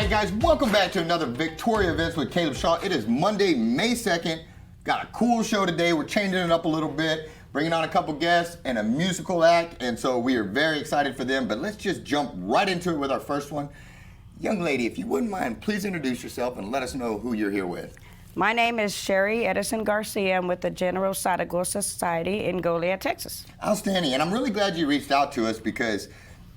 right, guys, welcome back to another Victoria Events with Caleb Shaw. It is Monday, May 2nd. Got a cool show today. We're changing it up a little bit, bringing on a couple guests and a musical act, and so we are very excited for them. But let's just jump right into it with our first one. Young lady, if you wouldn't mind, please introduce yourself and let us know who you're here with. My name is Sherry Edison Garcia. I'm with the General Zaragoza Society in Goliad, Texas. Outstanding, and I'm really glad you reached out to us because,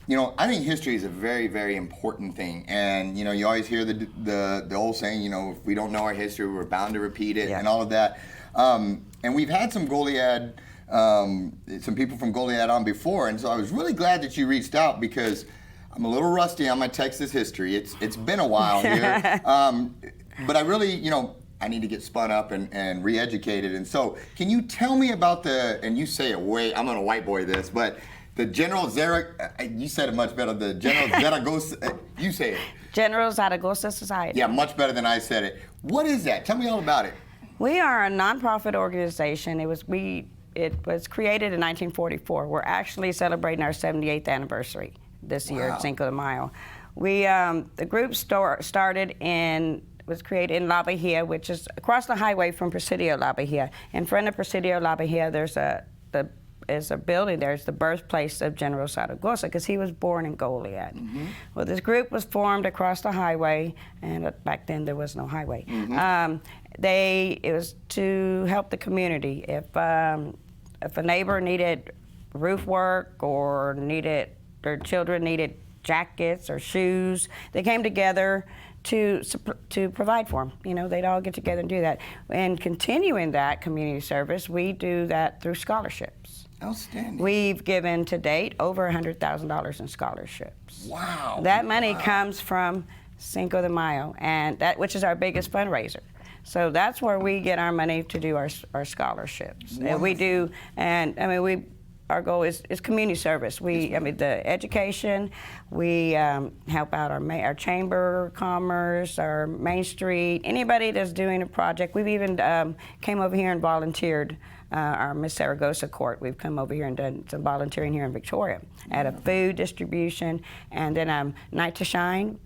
you know, I think history is a very, very important thing. And, you know, you always hear the old saying, you know, if we don't know our history, we're bound to repeat it, and all of that. And we've had some Goliad, some people from Goliad on before, and so I was really glad that you reached out because I'm a little rusty on my Texas history. It's been a while here. But I really, you know, I need to get spun up and re-educated. And so can you tell me about and you say it I'm going to white boy this, but the General you said it much better, the General Zaragoza, you say it. General Zaragoza Society. Yeah, much better than I said it. What is that? Tell me all about it. We are a nonprofit organization. It was created in 1944. We're actually celebrating our 78th anniversary this year at Cinco de Mayo. The group was created in La Bahia, which is across the highway from Presidio La Bahia. In front of Presidio La Bahia, there's a building there. It's the birthplace of General Zaragoza because he was born in Goliad. Well, this group was formed across the highway, and back then there was no highway. It was to help the community. If a neighbor needed roof work or their children needed jackets or shoes, they came together to provide for them. You know, they'd all get together and do that. And continuing that community service, we do that through scholarships. Outstanding. We've given to date over $100,000 in scholarships. Wow. That money comes from Cinco de Mayo, and which is our biggest fundraiser. So that's where we get our money to do our scholarships. Wonderful. And we do, and I mean, our goal is community service. The education, we help out our Chamber of Commerce, our Main Street, anybody that's doing a project. We've even came over here and volunteered our Miss Zaragoza court. We've come over here and done some volunteering here in Victoria at a food distribution. And then Night to Shine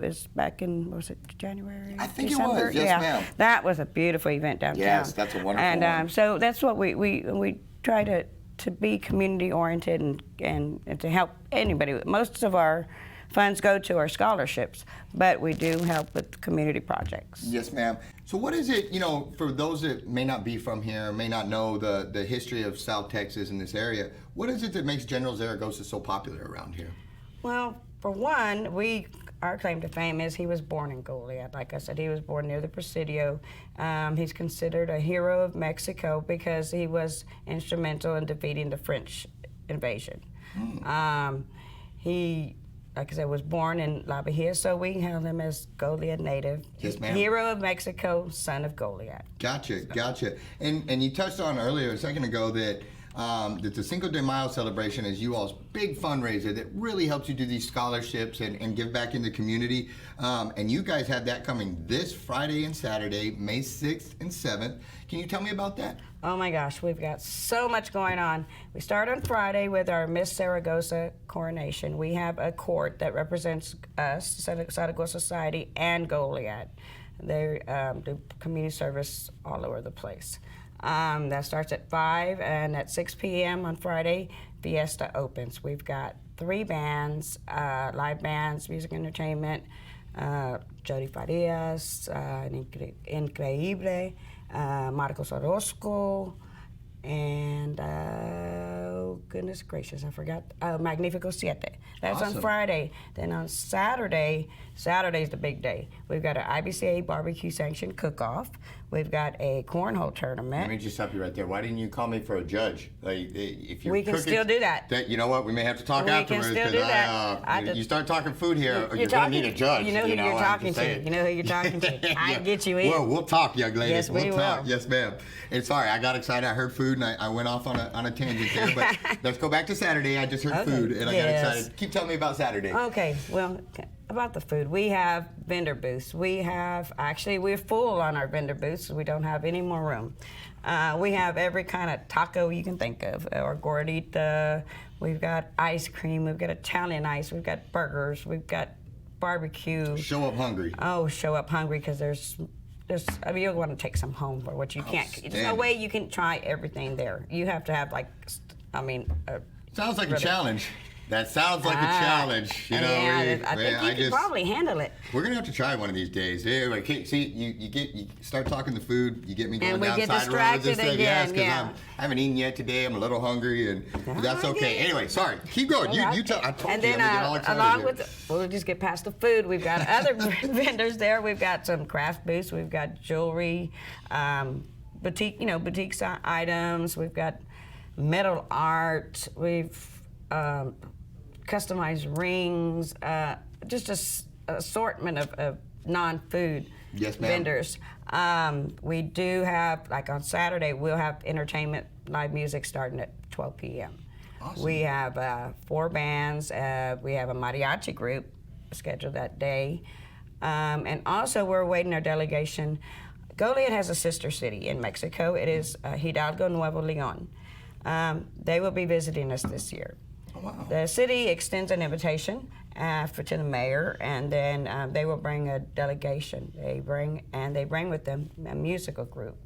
is back in, was it January? I think December? it was, yes, ma'am. That was a beautiful event downtown. Yes, that's a wonderful one. So that's what we try to be community oriented and to help anybody. Most of our funds go to our scholarships, but we do help with community projects. Yes, ma'am. So what is it, you know, for those that may not be from here, may not know the history of South Texas in this area, what is it that makes General Zaragoza so popular around here? Well, for one, our claim to fame is he was born in Goliad. Like I said, he was born near the Presidio. He's considered a hero of Mexico because he was instrumental in defeating the French invasion. He, like I said, was born in La Bahia, so we hail him as Goliad native. Yes, ma'am. Hero of Mexico, son of Goliad. Gotcha. And you touched on earlier a second ago that the Cinco de Mayo celebration is you all's big fundraiser that really helps you do these scholarships and give back in the community. And you guys have that coming this Friday and Saturday, May 6th and 7th. Can you tell me about that? Oh my gosh, we've got so much going on. We start on Friday with our Miss Zaragoza coronation. We have a court that represents us, Zaragoza Society, and Goliad. They do community service all over the place. That starts at 5, and at 6 p.m. on Friday, Fiesta opens. We've got 3 bands, live bands, music entertainment, Jody Farias, Increíble, Marcos Orozco, and goodness gracious, I forgot, Magnifico Siete. That's awesome. On Friday. Then on Saturday's the big day. We've got an IBCA barbecue sanctioned cook-off. We've got a cornhole tournament. Let me just stop you right there. Why didn't you call me for a judge? Like, if you're we can cooking, still do that. You know what? We may have to talk afterwards. We can still do that. You start talking food here, you're going to need a judge. You know who you're talking to. You know who you're talking to. I can get you in. Well, we'll talk, young lady. Yes, we will. Talk. Yes, ma'am. And sorry, I got excited. I heard food, and I went off on a tangent there. But let's go back to Saturday. I just heard food, and I got excited. Keep telling me about Saturday. Okay. Well, about the food, we have vendor booths. We're full on our vendor booths. We don't have any more room. We have every kind of taco you can think of, or gordita. We've got ice cream. We've got Italian ice. We've got burgers. We've got barbecue. Show up hungry. Oh, show up hungry because there's. I mean, you'll want to take some home for what you can't. There's no way you can try everything there. You have to have Sounds like a challenge. That sounds like a challenge. You know, I think you can probably handle it. We're gonna have to try one of these days. Anyway, see, you start talking the food. You get me going down side roads. And we get distracted again. I haven't eaten yet today. I'm a little hungry, and that's okay. Anyway, sorry. Keep going. You tell. I told you. I'm gonna get all excited along here. with, we'll just get past the food. We've got other vendors there. We've got some craft booths. We've got jewelry, boutique items. We've got metal art. We've customized rings, just an assortment of non-food vendors. We do have, like on Saturday, we'll have entertainment, live music starting at 12 p.m. Awesome. We have 4 bands. We have a mariachi group scheduled that day. And also we're awaiting our delegation. Goliad has a sister city in Mexico. It is Hidalgo, Nuevo Leon. They will be visiting us this year. Oh, wow. The city extends an invitation to the mayor, and then they will bring a delegation. They bring with them a musical group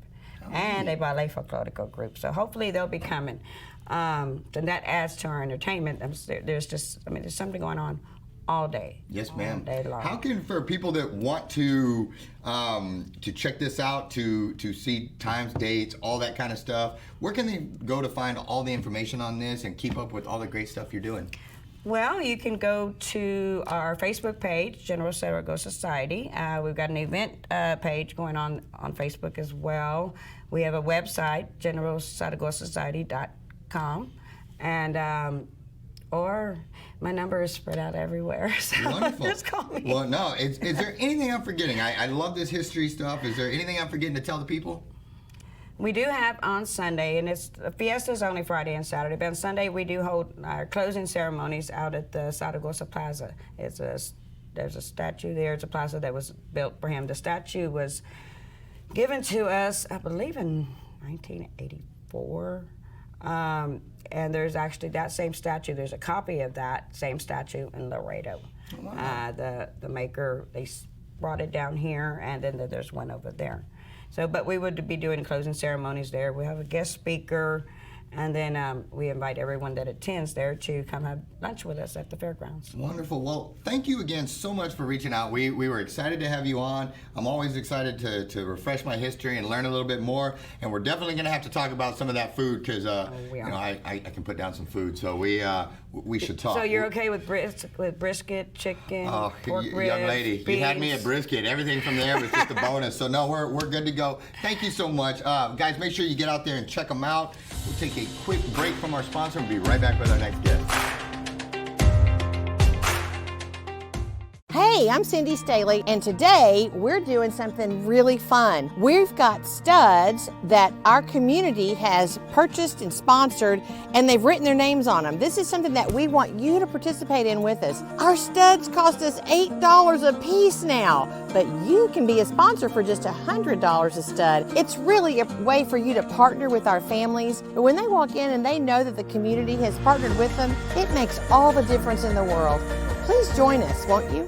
and a ballet folklorico group. So hopefully they'll be coming. And that adds to our entertainment. There's something going on all day. Yes, ma'am. All day long. How can, for people that want to check this out, to see times, dates, all that kind of stuff, where can they go to find all the information on this and keep up with all the great stuff you're doing? Well, you can go to our Facebook page, General Zaragoza Society. We've got an event page going on Facebook as well. We have a website, generalzaragozasociety.com, and or my number is spread out everywhere, so wonderful. just call me. Well, no, is there anything I'm forgetting? I love this history stuff. Is there anything I'm forgetting to tell the people? We do have on Sunday, and the fiesta is only Friday and Saturday, but on Sunday we do hold our closing ceremonies out at the Zaragoza Plaza. There's a statue there. It's a plaza that was built for him. The statue was given to us, I believe, in 1984. And there's actually that same statue. There's a copy of that same statue in Laredo. Oh, wow. The maker, they brought it down here, and then there's one over there. So, but we would be doing closing ceremonies there. We have a guest speaker, and then we invite everyone that attends there to come have lunch with us at the fairgrounds. Wonderful. Well, thank you again so much for reaching out. We were excited to have you on. I'm always excited to refresh my history and learn a little bit more. And we're definitely going to have to talk about some of that food because I can put down some food. So we should talk. So you're okay with brisket, chicken, pork ribs, young lady, beef. You had me at brisket. Everything from there was just a bonus. So no, we're good to go. Thank you so much, guys. Make sure you get out there and check them out. We'll take a quick break from our sponsor and be right back with our next guest. Hey, I'm Cindy Staley, and today we're doing something really fun. We've got studs that our community has purchased and sponsored, and they've written their names on them. This is something that we want you to participate in with us. Our studs cost us $8 a piece now, but you can be a sponsor for just $100 a stud. It's really a way for you to partner with our families, but when they walk in and they know that the community has partnered with them, it makes all the difference in the world. Please join us, won't you?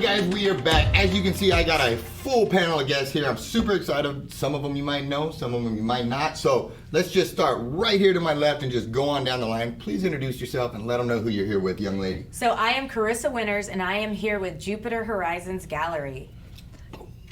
Guys, we are back. As you can see, I got a full panel of guests here. I'm super excited. Some of them you might know, some of them you might not. So let's just start right here to my left and just go on down the line. Please introduce yourself and let them know who you're here with, young lady. So I am Karissa Winters, and I am here with Jupiter Horizons Gallery.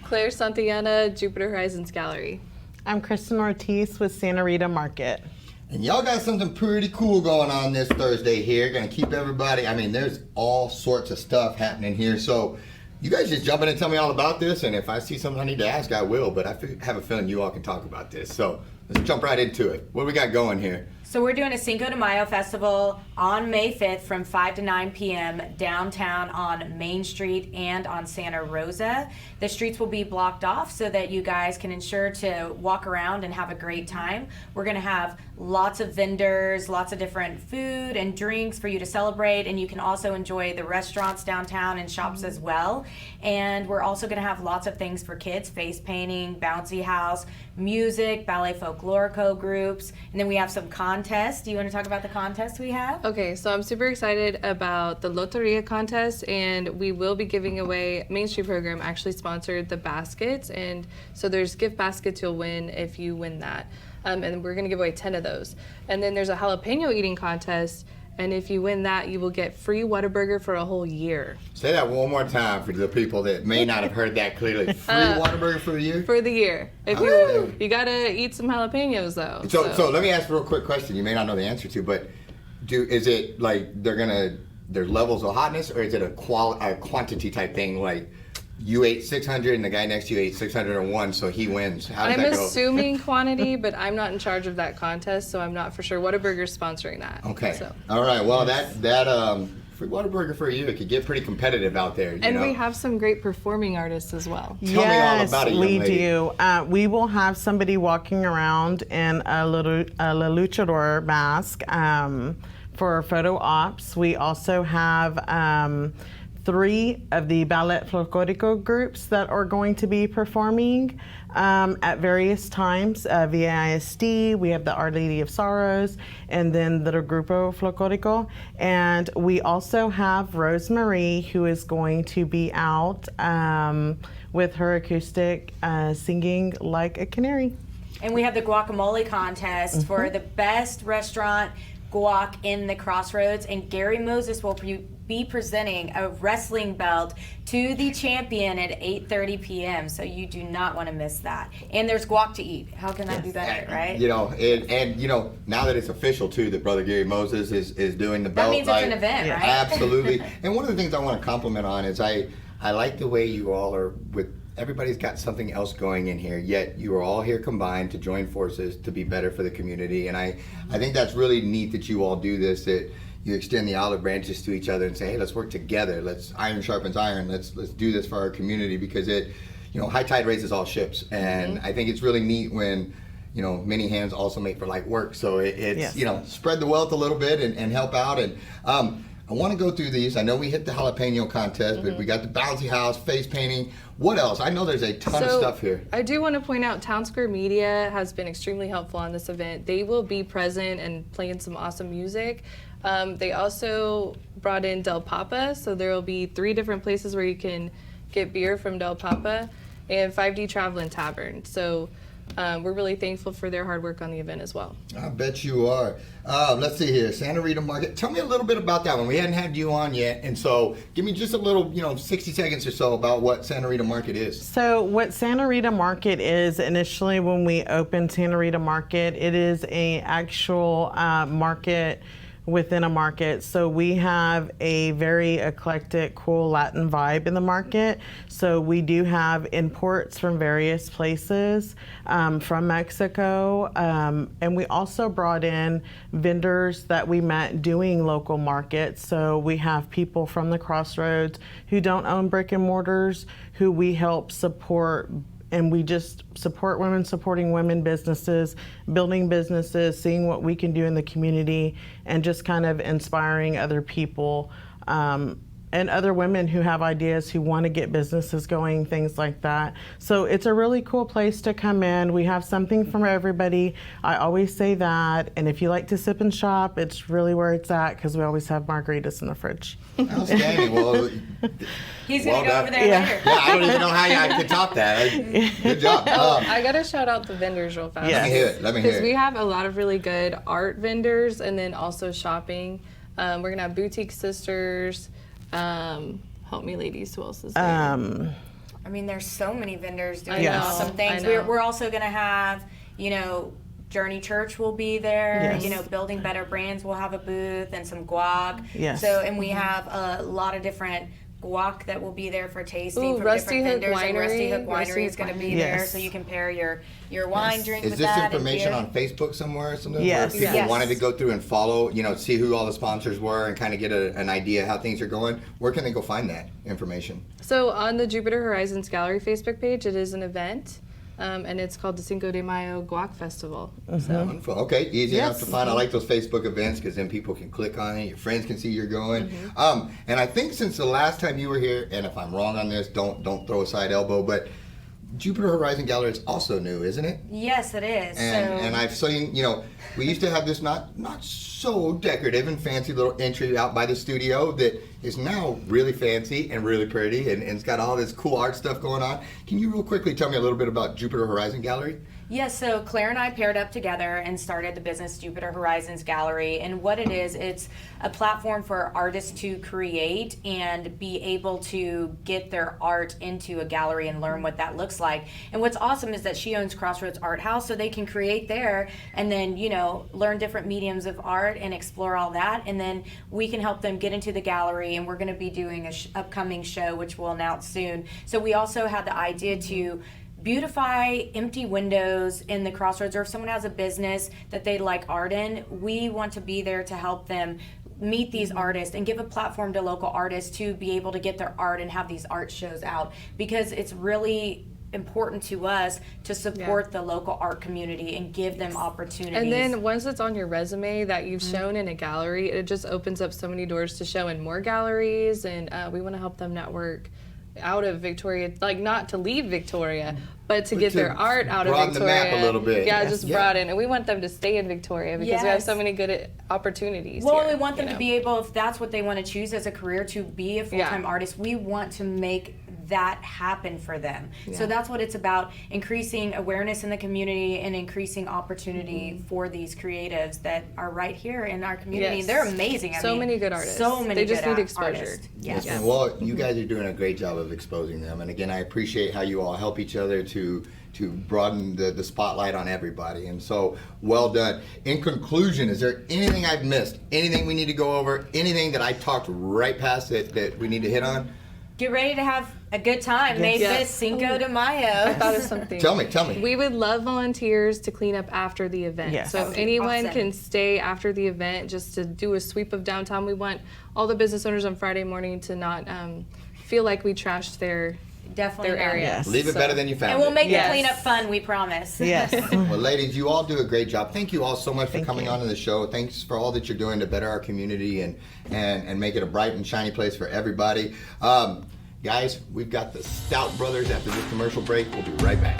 Claire Santellana, Jupiter Horizons Gallery. I'm Krystin Ortiz with Santa Rita Market. And y'all got something pretty cool going on this Thursday here. Gonna keep everybody, there's all sorts of stuff happening here. So you guys just jump in and tell me all about this. And if I see something I need to ask, I will. But I have a feeling you all can talk about this. So let's jump right into it. What do we got going here? So we're doing a Cinco de Mayo festival on May 5th from 5 to 9 p.m. downtown on Main Street and on Santa Rosa. The streets will be blocked off so that you guys can ensure to walk around and have a great time. We're going to have lots of vendors, lots of different food and drinks for you to celebrate, and you can also enjoy the restaurants downtown and shops as well. And we're also going to have lots of things for kids, face painting, bouncy house, music, ballet folklorico groups, and then we have some contests. Do you want to talk about the contest we have? Okay, so I'm super excited about the Lotteria Contest, and we will be giving away, Main Street program actually sponsored the baskets, and so there's gift baskets you'll win if you win that. And we're gonna give away 10 of those. And then there's a jalapeno eating contest, and if you win that, you will get free Whataburger for a whole year. Say that one more time for the people that may not have heard that clearly. Free Whataburger for a year? For the year. If you gotta eat some jalapenos though. So let me ask a real quick question. You may not know the answer to, but is it like there's levels of hotness, or is it a quantity type thing? Like you ate 600 and the guy next to you ate 601, so he wins. How does I'm that go? assuming quantity, but I'm not in charge of that contest, so I'm not for sure. Whataburger's sponsoring that. Okay. So. All right. Well, that free Whataburger for a year, it could get pretty competitive out there. You know? We have some great performing artists as well. Tell me all about it, young lady. We do. We will have somebody walking around in a La Luchador mask for photo ops. We also have 3 of the ballet folklorico groups that are going to be performing at various times via ISD. We have the Our Lady of Sorrows, and then the Grupo Folklorico. And we also have Rosemary, who is going to be out with her acoustic singing like a canary. And we have the guacamole contest for the best restaurant guac in the Crossroads, and Gary Moses will be presenting a wrestling belt to the champion at 8:30 p.m. So you do not want to miss that. And there's guac to eat. How can that be better, right? You know, and you know, now that it's official too, that Brother Gary Moses is doing the belt. That means it's an event, right? Absolutely. And one of the things I want to compliment on is I like the way you all are with. Everybody's got something else going in here, yet you are all here combined to join forces to be better for the community. And I think that's really neat that you all do this, that you extend the olive branches to each other and say, hey, let's work together. Let's iron sharpens iron. Let's do this for our community, because high tide raises all ships. And I think it's really neat when, many hands also make for light work. So it's, spread the wealth a little bit and help out. And I want to go through these. I know we hit the jalapeno contest, but we got the bouncy house, face painting. What else? I know there's a ton of stuff here. I do want to point out Town Square Media has been extremely helpful on this event. They will be present and playing some awesome music. They also brought in Del Papa, so there will be 3 different places where you can get beer from Del Papa, and 5D Travelin' Tavern. So we're really thankful for their hard work on the event as well. I bet you are. Let's see here, Santa Rita Market. Tell me a little bit about that one. We hadn't had you on yet, and so give me just a little, 60 seconds or so about what Santa Rita Market is. So what Santa Rita Market is, initially when we opened Santa Rita Market, it is a actual market within a market. So we have a very eclectic, cool Latin vibe in the market. So we do have imports from various places, from Mexico, and we also brought in vendors that we met doing local markets. So we have people from the Crossroads who don't own brick and mortars, who we help support, and we just support women supporting women businesses, building businesses, seeing what we can do in the community, and just kind of inspiring other people and other women who have ideas, who want to get businesses going, things like that. So it's a really cool place to come in. We have something for everybody. I always say that. And if you like to sip and shop, it's really where it's at, because we always have margaritas in the fridge. Outstanding. Well, he's going to go over there later. Yeah, I don't even know how I could top that. Good job. I got to shout out the vendors real fast. Let me hear it. Because we have a lot of really good art vendors, and then also shopping. We're going to have Boutique Sisters. Help me, ladies. Who else is there? I mean, there's so many vendors doing awesome things. I know. We're also going to have, Journey Church will be there. Yes. Building Better Brands will have a booth, and some guac. Yes. So, and we have a lot of different Guac that will be there for tasting from Rusty different Hook vendors, and Rusty Hook Winery. Winery is going to be Yes. there, so you can pair your wine drink Is with this that. information and on Facebook somewhere or something? Yes. Where people Yes. wanted to go through and follow, see who all the sponsors were and kind of get an idea how things are going. Where can they go find that information? So on the Jupiter Horizons Gallery Facebook page, it is an event, and it's called the Cinco de Mayo Guac Festival. So Wonderful. Okay, easy enough Yes. to find. I like those Facebook events because then people can click on it. Your friends can see you're going. And I think since the last time you were here, and if I'm wrong on this, don't throw a side elbow, but Jupiter Horizon Gallery is also new, isn't it? Yes, it is. And I've seen, we used to have this not so decorative and fancy little entry out by the studio that is now really fancy and really pretty, and it's got all this cool art stuff going on. Can you real quickly tell me a little bit about Jupiter Horizon Gallery? Yes, so Claire and I paired up together and started the business Jupiter Horizons Gallery. And what it is, it's a platform for artists to create and be able to get their art into a gallery and learn what that looks like. And what's awesome is that she owns Crossroads Art House, so they can create there and then, learn different mediums of art and explore all that. And then we can help them get into the gallery, and we're going to be doing an upcoming show, which we'll announce soon. So we also had the idea to beautify empty windows in the Crossroads, or if someone has a business that they like art in, we want to be there to help them meet these artists and give a platform to local artists to be able to get their art and have these art shows out, because it's really important to us to support the local art community and give them opportunities. And then once it's on your resume that you've shown in a gallery, it just opens up so many doors to show in more galleries, and we want to help them network out of Victoria, like not to leave Victoria, but to get their art out of broaden Victoria. the map a little bit. Yeah, Yes. just broaden. And we want them to stay in Victoria because we have so Yes. many good opportunities Well, here, we want them you to know? be able, if that's what they want to choose as a career, to be a full-time artist. We want to make that happen for them. So that's what it's about, increasing awareness in the community and increasing opportunity for these creatives that are right here in our community. Yes. They're amazing. I So mean, many good artists. So many They just good need exposure. artists. Yes. And well, you guys are doing a great job of exposing them. And again, I appreciate how you all help each other to broaden the spotlight on everybody. And so, well done. In conclusion, is there anything I've missed? Anything we need to go over? Anything that I talked right past that we need to hit on? Get ready to have a good time. May 5th, Cinco de Mayo. I thought of something. Tell me. We would love volunteers to clean up after the event. Yes. So if anyone Awesome. can stay after the event just to do a sweep of downtown, we want all the business owners on Friday morning to not feel like we trashed their Definitely not. area. Yes. Leave it better than you found And we'll it. make Yes. the cleanup fun, we promise. Yes. Well, ladies, you all do a great job. Thank you all so much for Thank coming you. on to the show. Thanks for all that you're doing to better our community and make it a bright and shiny place for everybody. Guys, we've got the Staudt brothers after this commercial break. We'll be right back.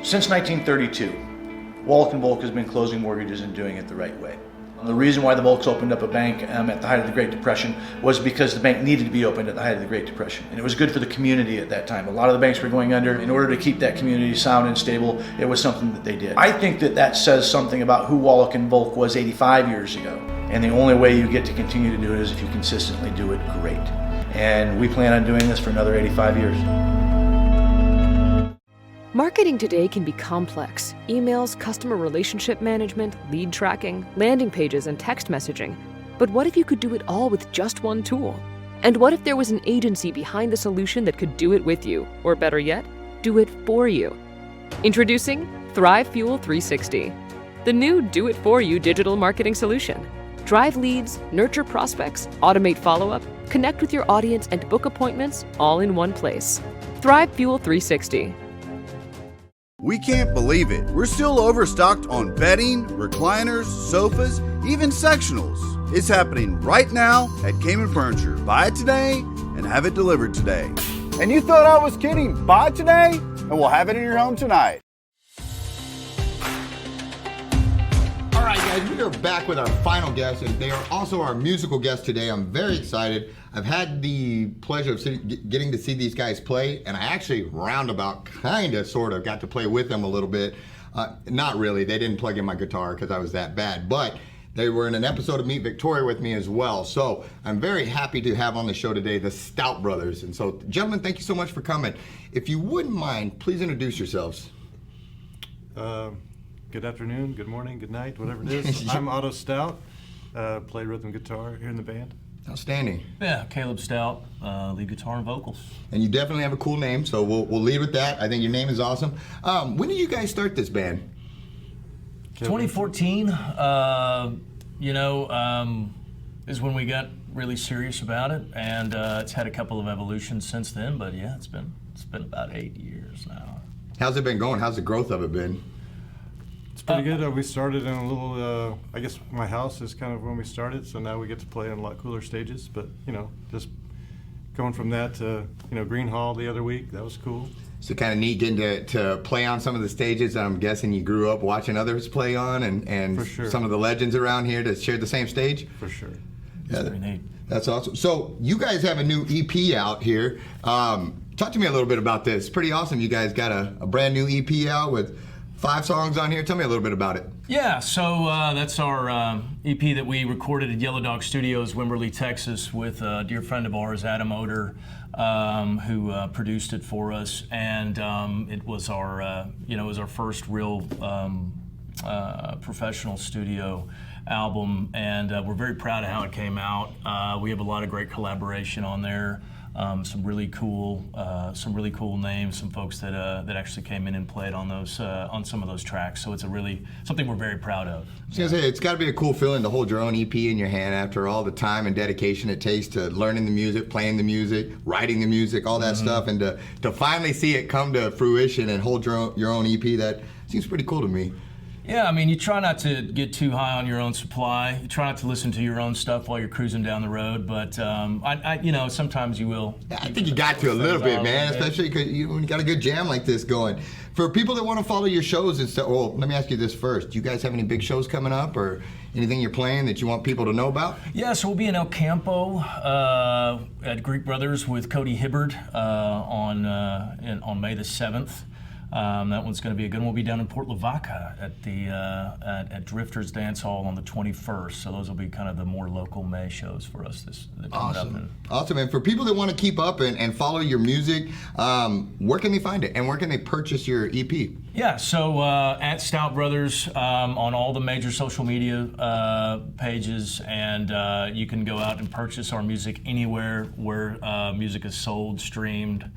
Since 1932, Wallach & Volk has been closing mortgages and doing it the right way. The reason why the Volks opened up a bank at the height of the Great Depression was because the bank needed to be opened at the height of the Great Depression. And it was good for the community at that time. A lot of the banks were going under. In order to keep that community sound and stable, it was something that they did. I think that says something about who Wallach & Volk was 85 years ago. And the only way you get to continue to do it is if you consistently do it great. And we plan on doing this for another 85 years. Marketing today can be complex. Emails, customer relationship management, lead tracking, landing pages, and text messaging. But what if you could do it all with just one tool? And what if there was an agency behind the solution that could do it with you? Or better yet, do it for you? Introducing ThriveFuel 360, the new do-it-for-you digital marketing solution. Drive leads, nurture prospects, automate follow-up, connect with your audience, and book appointments all in one place. ThriveFuel 360. We can't believe it. We're still overstocked on bedding, recliners, sofas, even sectionals. It's happening right now at Cayman Furniture. Buy it today and have it delivered today. And you thought I was kidding? Buy it today and we'll have it in your home tonight. All right, guys, we are back with our final guest, and they are also our musical guest today. I'm very excited. I've had the pleasure of getting to see these guys play, and I actually roundabout sort of got to play with them a little bit. Not really. They didn't plug in my guitar because I was that bad, but they were in an episode of Meet Victoria with me as well. So I'm very happy to have on the show today the Staudt brothers. And so, gentlemen, thank you so much for coming. If you wouldn't mind, please introduce yourselves. Good afternoon, good morning, good night, whatever it is. I'm Otto Staudt. play rhythm guitar here in the band. Outstanding. Yeah, Caleb Staudt, lead guitar and vocals. And you definitely have a cool name, so we'll lead with that. I think your name is awesome. When did you guys start this band? 2014, is when we got really serious about it, and it's had a couple of evolutions since then. But yeah, it's been about 8 years now. How's it been going? How's the growth of it been? It's pretty good. We started in a little, I guess my house is kind of when we started, so now we get to play on a lot cooler stages. But, just going from that to, Green Hall the other week, that was cool. So kind of neat getting to play on some of the stages that I'm guessing you grew up watching others play on, and For sure. some of the legends around here to share the same stage? For sure. It's pretty neat. That's awesome. So you guys have a new EP out here. Talk to me a little bit about this. Pretty awesome. You guys got a brand new EP out with 5 songs on here. Tell me a little bit about it. Yeah, so that's our EP that we recorded at Yellow Dog Studios, Wimberley, Texas, with a dear friend of ours, Adam Oder, who produced it for us, and it was our, first real professional studio album, and we're very proud of how it came out. We have a lot of great collaboration on there. Some really cool names, some folks that actually came in and played on those on some of those tracks. So it's something we're very proud of. I was gonna say, it's got to be a cool feeling to hold your own EP in your hand after all the time and dedication it takes to learning the music, playing the music, writing the music, all that stuff, and to finally see it come to fruition and hold your own EP. That seems pretty cool to me. Yeah, I mean, you try not to get too high on your own supply. You try not to listen to your own stuff while you're cruising down the road, but sometimes you will. I think you got to a little bit, man, especially because you got a good jam like this going. For people that want to follow your shows and stuff, well, let me ask you this first. Do you guys have any big shows coming up or anything you're playing that you want people to know about? Yeah, so we'll be in El Campo at Greek Brothers with Cody Hibbard on May the 7th. That one's going to be a good one. We'll be down in Port Lavaca at the at Drifters Dance Hall on the 21st. So those will be kind of the more local May shows for us. Awesome. And for people that want to keep up and follow your music, where can they find it and where can they purchase your EP? Yeah, so at Staudt Brothers on all the major social media pages, and you can go out and purchase our music anywhere where music is sold, streamed,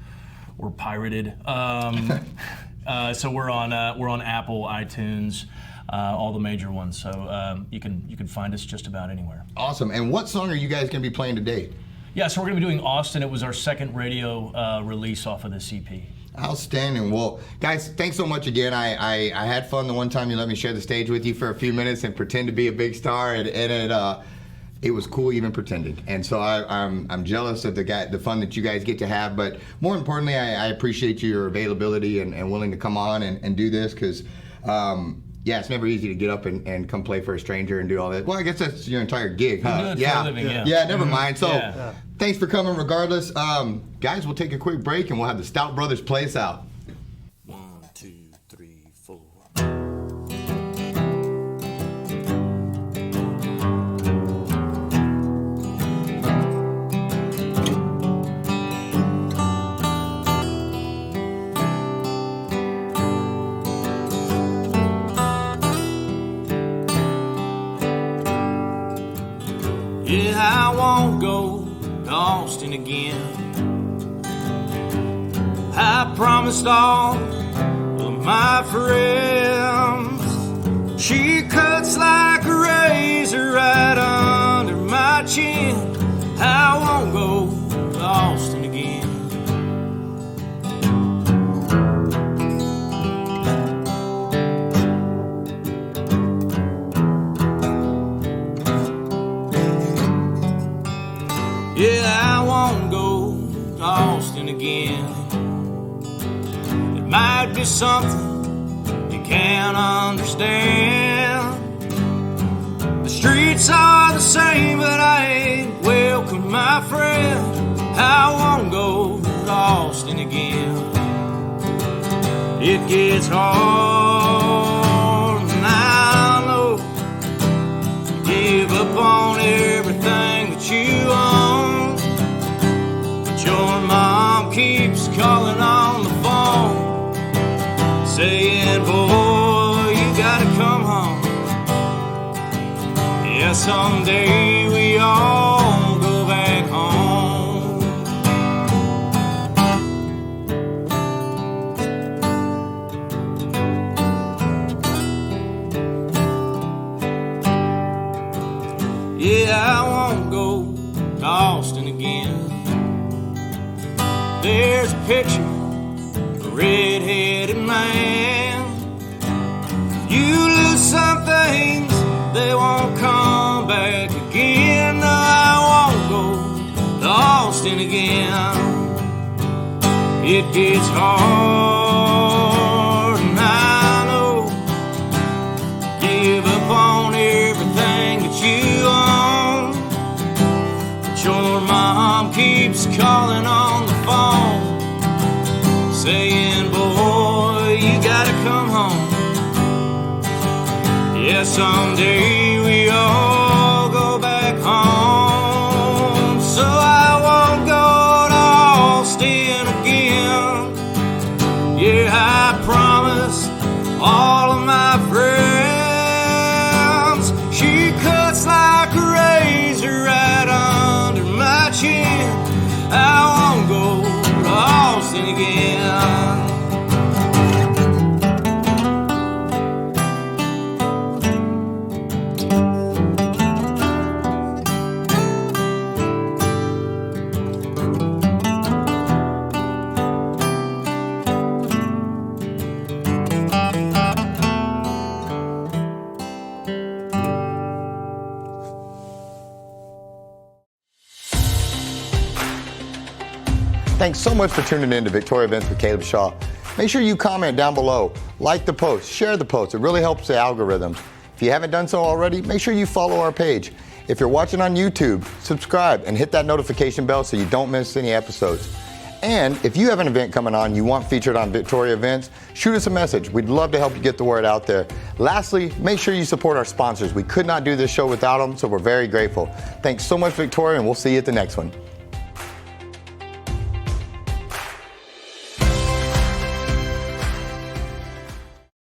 or pirated. So we're on Apple, iTunes, all the major ones. So you can find us just about anywhere. Awesome. And what song are you guys going to be playing today? Yeah, so we're going to be doing Austin. It was our second radio release off of this EP. Outstanding. Well, guys, thanks so much again. I had fun the one time you let me share the stage with you for a few minutes and pretend to be a big star, and it was cool even pretending. And so I'm jealous of the fun that you guys get to have, but more importantly, I appreciate your availability and willing to come on and do this, because it's never easy to get up and come play for a stranger and do all that. Well, I guess that's your entire gig, huh? Yeah. For a living, yeah. Yeah, never mind. So thanks for coming regardless. Guys, we'll take a quick break and we'll have the Staudt Brothers play us out. 1, 2, 3, 4. Yeah, I won't go to Austin again. I promised all of my friends. She cuts like a razor right under my chin. I won't go to Austin again. Yeah, I won't go to Austin again. It might be something you can't understand. The streets are the same, but I ain't welcome, my friend. I won't go to Austin again. It gets hard, and I know you give up on everything that you own. Your mom keeps calling on the phone, saying, boy, you gotta come home. Yeah, someday we all go back home. Yeah, I won't go to Austin again. There's a picture of a red-headed man. You lose some things, they won't come back again. No, I won't go to Austin again. It gets hard, and I know. Give up on everything that you own. But your mom keeps calling on the phone, saying, boy, you gotta come home. Yeah, someday we all go back home. So I won't go to Austin again. Yeah, I promise all of my friends. She cuts like a razor right under my chin. I won't go to Austin again. Thanks so much for tuning in to Victoria Events with Caleb Shaw. Make sure you comment down below, like the post, share the post. It really helps the algorithms. If you haven't done so already, make sure you follow our page. If you're watching on YouTube, subscribe and hit that notification bell so you don't miss any episodes. And if you have an event coming on you want featured on Victoria Events, shoot us a message. We'd love to help you get the word out there. Lastly, make sure you support our sponsors. We could not do this show without them, so we're very grateful. Thanks so much, Victoria, and we'll see you at the next one.